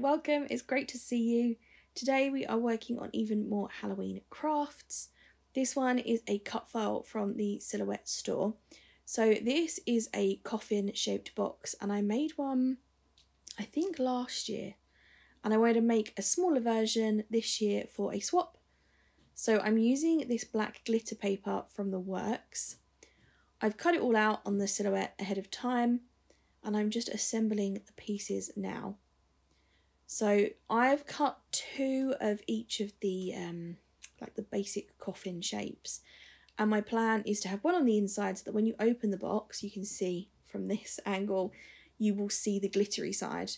welcome, it's great to see you. Today we are working on even more Halloween crafts. This one is a cut file from the Silhouette store. So this is a coffin shaped box and I made one I think last year and I wanted to make a smaller version this year for a swap. So I'm using this black glitter paper from the Works. I've cut it all out on the Silhouette ahead of time and I'm just assembling the pieces now. So I've cut two of each of the like the basic coffin shapes, and my plan is to have one on the inside so that when you open the box you can see from this angle, you will see the glittery side,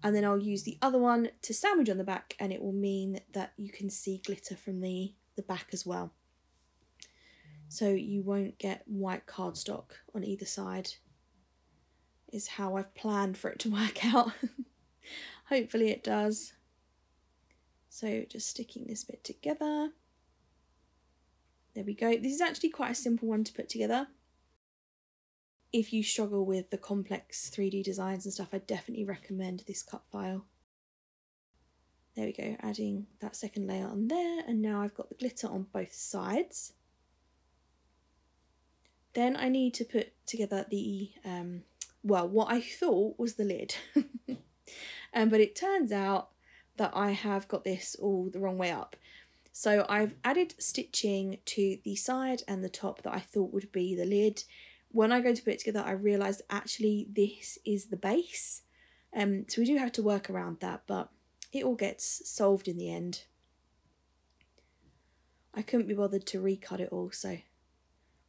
and then I'll use the other one to sandwich on the back and it will mean that you can see glitter from the back as well. So you won't get white cardstock on either side, is how I've planned for it to work out. Hopefully it does. So just sticking this bit together. There we go. This is actually quite a simple one to put together. If you struggle with the complex 3D designs and stuff, I definitely recommend this cut file. There we go, adding that second layer on there, and now I've got the glitter on both sides. Then I need to put together the, well, what I thought was the lid. But it turns out that I have got this all the wrong way up. So I've added stitching to the side and the top that I thought would be the lid. When I go to put it together, I realised actually this is the base. So we do have to work around that, but it all gets solved in the end. I couldn't be bothered to recut it all, so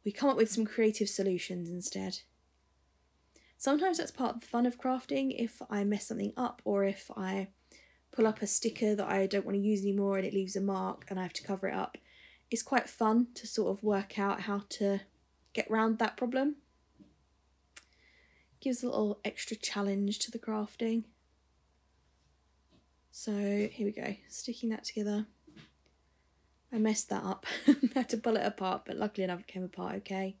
we come up with some creative solutions instead. Sometimes that's part of the fun of crafting, if I mess something up or if I pull up a sticker that I don't want to use anymore and it leaves a mark and I have to cover it up. It's quite fun to sort of work out how to get around that problem. Gives a little extra challenge to the crafting. So here we go, sticking that together. I messed that up, I had to pull it apart, but luckily enough it came apart okay.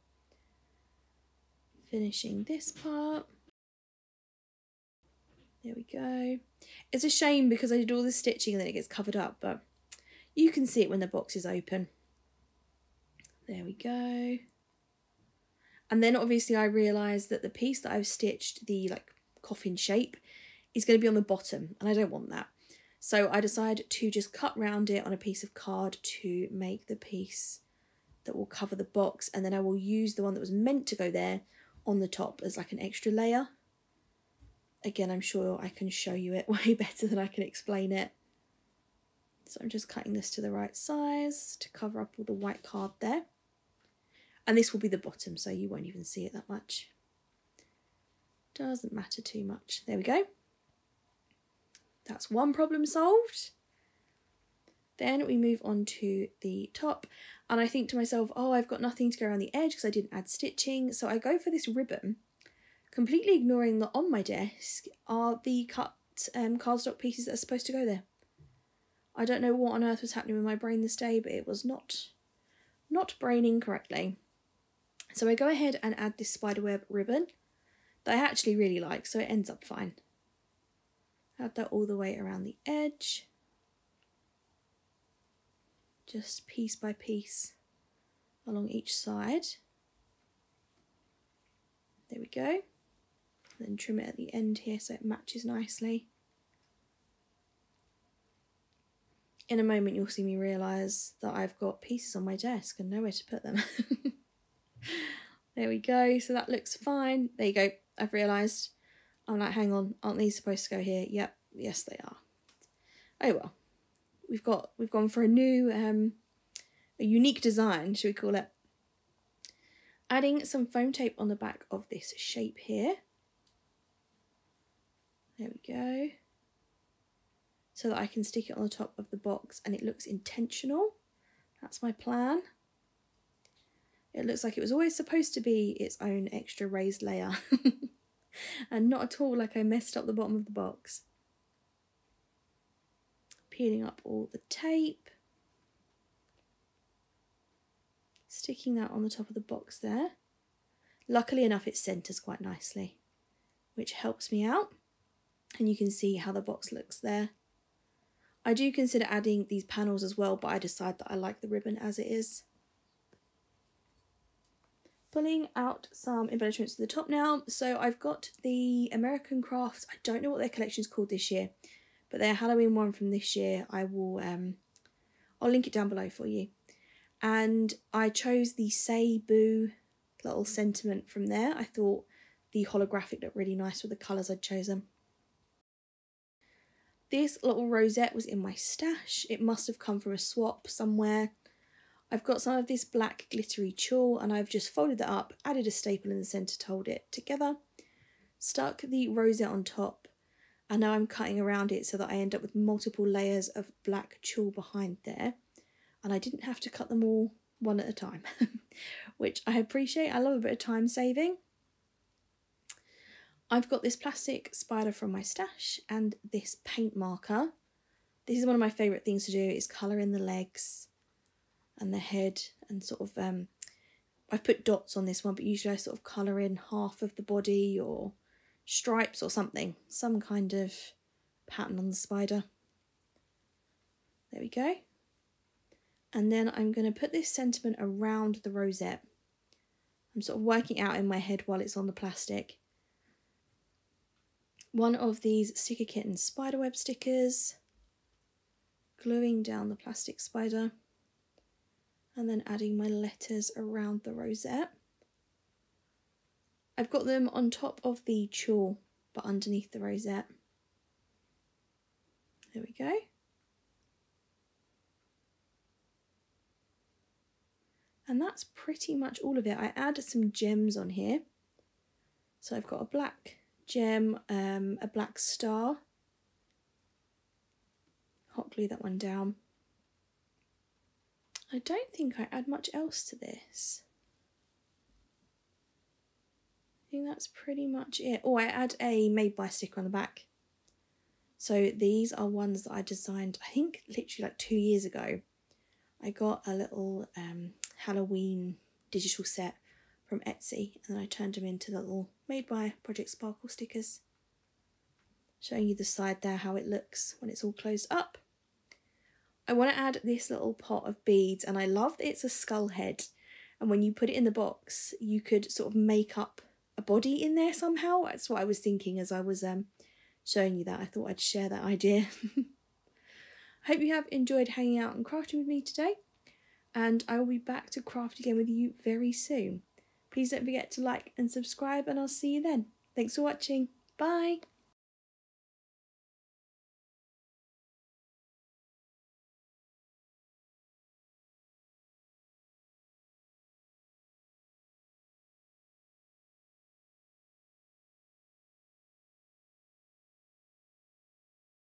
Finishing this part. There we go. It's a shame because I did all the stitching and then it gets covered up, but you can see it when the box is open. There we go. And then obviously I realised that the piece that I've stitched, the like coffin shape, is going to be on the bottom and I don't want that. So I decided to just cut round it on a piece of card to make the piece that will cover the box, and then I will use the one that was meant to go there on the top as like an extra layer. Again, I'm sure I can show you it way better than I can explain it. So I'm just cutting this to the right size to cover up all the white card there. And this will be the bottom, so you won't even see it that much. Doesn't matter too much. There we go. That's one problem solved. Then we move on to the top, and I think to myself, oh, I've got nothing to go around the edge because I didn't add stitching, so I go for this ribbon, completely ignoring that on my desk are the cut cardstock pieces that are supposed to go there. I don't know what on earth was happening with my brain this day, but it was not braining correctly. So I go ahead and add this spiderweb ribbon that I actually really like, so it ends up fine. Add that all the way around the edge. Just piece by piece along each side. There we go. Then trim it at the end here so it matches nicely. In a moment you'll see me realise that I've got pieces on my desk and nowhere to put them. There we go, so that looks fine. There you go, I've realised. I'm like, hang on, aren't these supposed to go here? Yep, yes they are. Oh well. We've gone for a new, a unique design, should we call it. Adding some foam tape on the back of this shape here. There we go. So that I can stick it on the top of the box and it looks intentional. That's my plan. It looks like it was always supposed to be its own extra raised layer. And not at all like I messed up the bottom of the box. Peeling up all the tape, sticking that on the top of the box there. Luckily enough it centres quite nicely, which helps me out. and you can see how the box looks there. I do consider adding these panels as well, but I decide that I like the ribbon as it is. Pulling out some embellishments to the top now. So I've got the American Crafts. I don't know what their collection is called this year, but their Halloween one from this year, I will I'll link it down below for you. And I chose the Say Boo little sentiment from there. I thought the holographic looked really nice with the colours I'd chosen. This little rosette was in my stash. It must have come from a swap somewhere. I've got some of this black glittery tulle and I've just folded that up, added a staple in the centre to hold it together, stuck the rosette on top, and now I'm cutting around it so that I end up with multiple layers of black tulle behind there. And I didn't have to cut them all one at a time, which I appreciate. I love a bit of time saving. I've got this plastic spider from my stash and this paint marker. This is one of my favourite things to do, is colour in the legs and the head, and sort of, I've put dots on this one, but usually I sort of colour in half of the body or stripes or something, some kind of pattern on the spider. There we go. And then I'm going to put this sentiment around the rosette. I'm sort of working out in my head while it's on the plastic. One of these Sticker Kitten spiderweb stickers, gluing down the plastic spider, and then adding my letters around the rosette. I've got them on top of the tulle, but underneath the rosette. There we go. And that's pretty much all of it. I added some gems on here. So I've got a black gem, a black star. Hot glue that one down. I don't think I add much else to this. I think that's pretty much it. Oh, I add a made by sticker on the back. So these are ones that I designed, I think literally like 2 years ago. I got a little Halloween digital set from Etsy, and then I turned them into little made by Project Sparkle stickers. Showing you the side there, how it looks when it's all closed up. I want to add this little pot of beads, and I love that it's a skull head, and when you put it in the box you could sort of make up a body in there somehow. That's what I was thinking as I was showing you that. I thought I'd share that idea. I hope you have enjoyed hanging out and crafting with me today, and I will be back to craft again with you very soon. Please don't forget to like and subscribe, and I'll see you then. Thanks for watching. Bye!